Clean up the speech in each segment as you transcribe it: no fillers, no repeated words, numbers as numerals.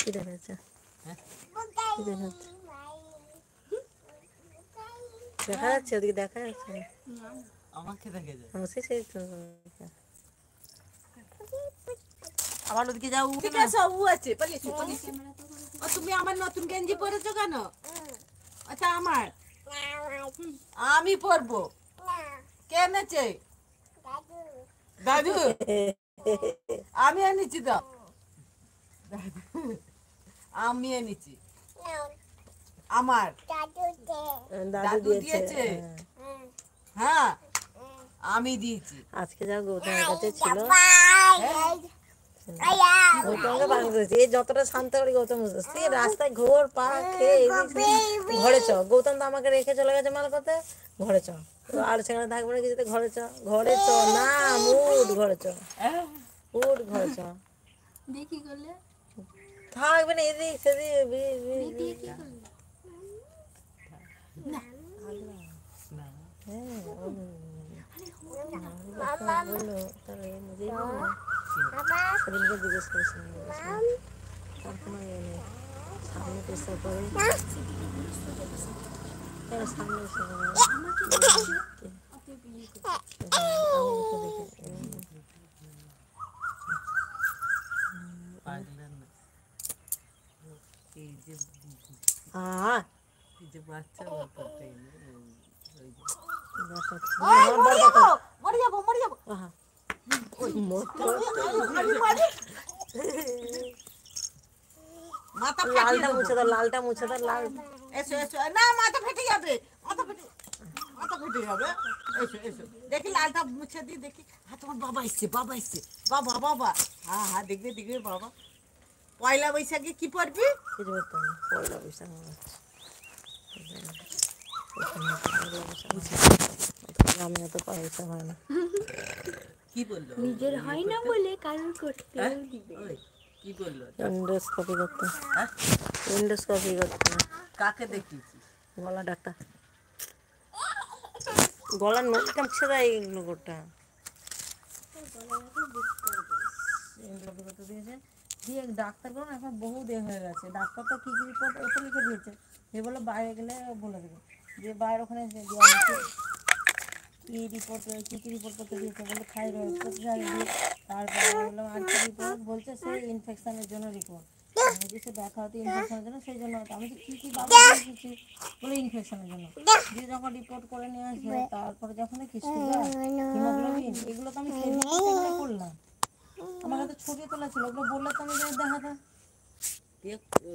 কি দেখাচ্ছে? কি দেখাচ্ছে? দেখা যাচ্ছে ওদিকে, দেখা যাচ্ছে আমাকে দেখে যায়। সেই তো আবার ওদিকে যাও। ঠিক আছে, ও আছে পালিয়েছি পালিয়েছি। ও তুমি আমার নতুন গেঞ্জি পরেছো কেন? আচ্ছা আমার আমি পরবো। কে এনেছে? দাদু। আমি এনেছি তো। আমি এনেছি। আমার দাদু দিয়েছে। হ্যাঁ আমি দিয়েছি। আজকে যা গৌতমের কাছে ছিল, গৌতমকে বারণ করেছি, এই যতটা শান্ত করি গৌতম বুঝতে, সে রাস্তায় ঘোর পা খেয়ে ঘরে চ। গৌতম তো আমাকে রেখে চলে গেছে মাল করতে, ঘরে চ। আর সেখানে থাকবে না কিছুতে, ঘরে চ, ঘরে চ না, উঠ ঘরে চ, উঠ ঘরে চ। দেখি করলে থাকবে না এদিক সেদিক। সেদিনকে জিজ্ঞেস করেছিলাম, তার কোনো ইয়ে নেই, সামনে চেষ্টা করে সামনে এসে বাচ্চা লালটা মুছে দাও, লালটা মুছে দাও, লাল। এসো এসো, না মাথা ফেটে যাবে, মাথা ফেটে যাবে। এসো এসো, দেখি লালটা মুছে দিই দেখি। হ্যাঁ তোমার বাবা এসছে, বাবা এসছে, বাবা বাবা। হ্যাঁ হ্যাঁ দেখবে দেখবে বাবা। পয়লা বৈশাখে কি পড়বি? কিছু করতে হবে, পয়লা বৈশাখ আমি এত পয়সা হয় না। কি বললো? নিজের হয় না বলে কারোর করতেও দিবে। কি বললো? এন্ডোস্কোপি করতে, হ্যাঁ এন্ডোস্কোপি করতে। কাকে দেখিয়েছিস? গলা ডাক্তার, গলার নখটা মুছে দেয় এগুলো গোটা। এন্ডোস্কোপি করতে দিয়েছে, দিয়ে ডাক্তার করুন এখন বহু দেহ হয়ে গেছে। ডাক্তার তো কী কী রিপোর্ট ওটা লিখে দিয়েছে, এ বলে বাইরে গেলে বলে দেবে যে বাইরে ওখানে কী রিপোর্ট, কী রিপোর্ট করতে দিয়েছে, বলে থাইরয়েড করতে দিয়ে। তারপরে বললাম আর কি রিপোর্ট, বলছে সেই ইনফেকশনের জন্য রিপোর্ট। আমি কিছু দেখা হতো ইনফেকশনের জন্য, সেই জন্য আমি তো কী কী বাবা দিয়েছি বলে ইনফেকশনের জন্য। দিয়ে যখন রিপোর্ট করে নিয়ে আসবে, তারপরে যখন দেখি সুগার, হিমোগ্লোবিন, এগুলো তো আমি সেগুলো করলাম। আমার কাছে ছবি তোলা ছিল, ওগুলো বললে তো আমি দেখাতাম।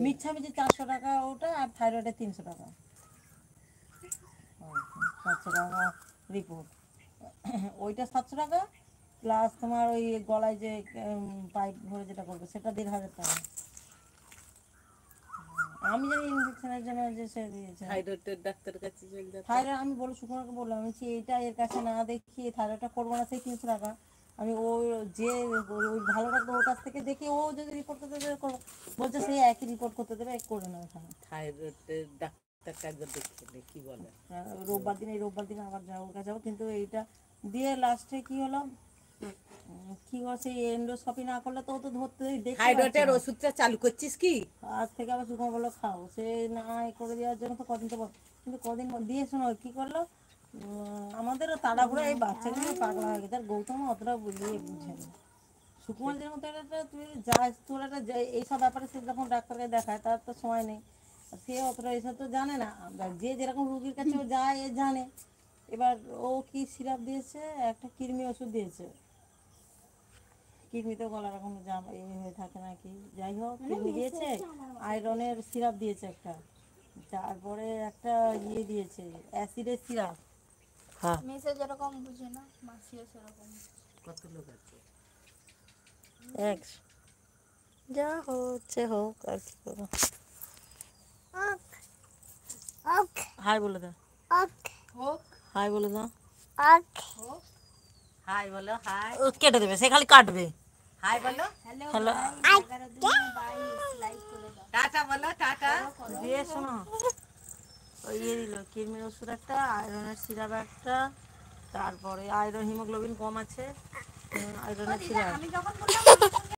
মিচ্ছামিছি 400 টাকা ওটা, আর থাইরয়েডের 300 টাকা, 700 টাকা রিপোর্ট। ওইটা 700 টাকা প্লাস তোমার ওই গলায় যে পাইপ ভরে যেটা করবে সেটা 1500 টাকা। আমি জানি ইনফেকশনের জন্য যে সে দিয়েছে। থাইরয়েডের ডাক্তারের কাছে চলে যাবে। থাইরয়েড আমি বলে সুকুমারকে বললাম, আমি এইটা এর কাছে না দেখিয়ে থাইরয়েডটা করবো না, সেই 300 টাকা। আমি ও যে ওই ভালো ডাক্তার ওর কাছ থেকে দেখি, ও যদি রিপোর্ট করতে দেবে করবো, বলছে সেই একই রিপোর্ট করতে দেবে, এক করে না ওখানে। থাইরয়েডের ডাক্তারটা একবার দেখে কি বলে। রোববার দিন, এই রোববার দিন আবার যাবো, ওর কাছে যাবো। কিন্তু এইটা দিয়ে লাস্টে কি হলো, কি হলো সেই এন্ডোস্কোপি না করলে তো ও তো ধরতে দেখতে থাইরয়েডের ওষুধটা চালু করছিস কি? আজ থেকে আবার সুকুমার বললো খাও, সে না করে দেওয়ার জন্য তো কদিন তো কিন্তু কদিন দিয়ে শোনো কী করলো, আমাদেরও তাড়াহুড়ো, এই বাচ্চাগুলো পাগলা হয়ে গেছে। আর গৌতম অতটা বুঝে না। সুকুমারদের মতো একটা তুই যাস, তোর একটা এইসব ব্যাপারে সে যখন ডাক্তারকে দেখায় তার তো সময় নেই, সে অতটা এইসব তো জানে না। যে যেরকম রুগীর কাছে ও যায় এ জানে। এবার ও কি সিরাপ দিয়েছে, একটা কৃমি ওষুধ দিয়েছে, কৃমিতে গলা রকম জাম হয়ে থাকে নাকি, যাই হোক কৃমি দিয়েছে, আয়রনের সিরাপ দিয়েছে একটা, তারপরে একটা ইয়ে দিয়েছে অ্যাসিডের সিরাপ। হ্যাঁ মেসে যেরকম বুঝে না মাসিও সেরকম। কত লোক আছে? এক যা হচ্ছে হোক, আর কি করবো। হাই বলে দাও, হাই বলে দাও, হাই বলো, হাই। ও কেটে দেবে, সে খালি কাটবে। হাই বলো, হ্যালো, টাটা বলো, টাটা। দিয়ে শোনো, ওই ইয়ে দিল কৃমির ওষুধ একটা, আয়রনের সিরাপ একটা, তারপরে আয়রন হিমোগ্লোবিন কম আছে, আয়রনের সিরাপ।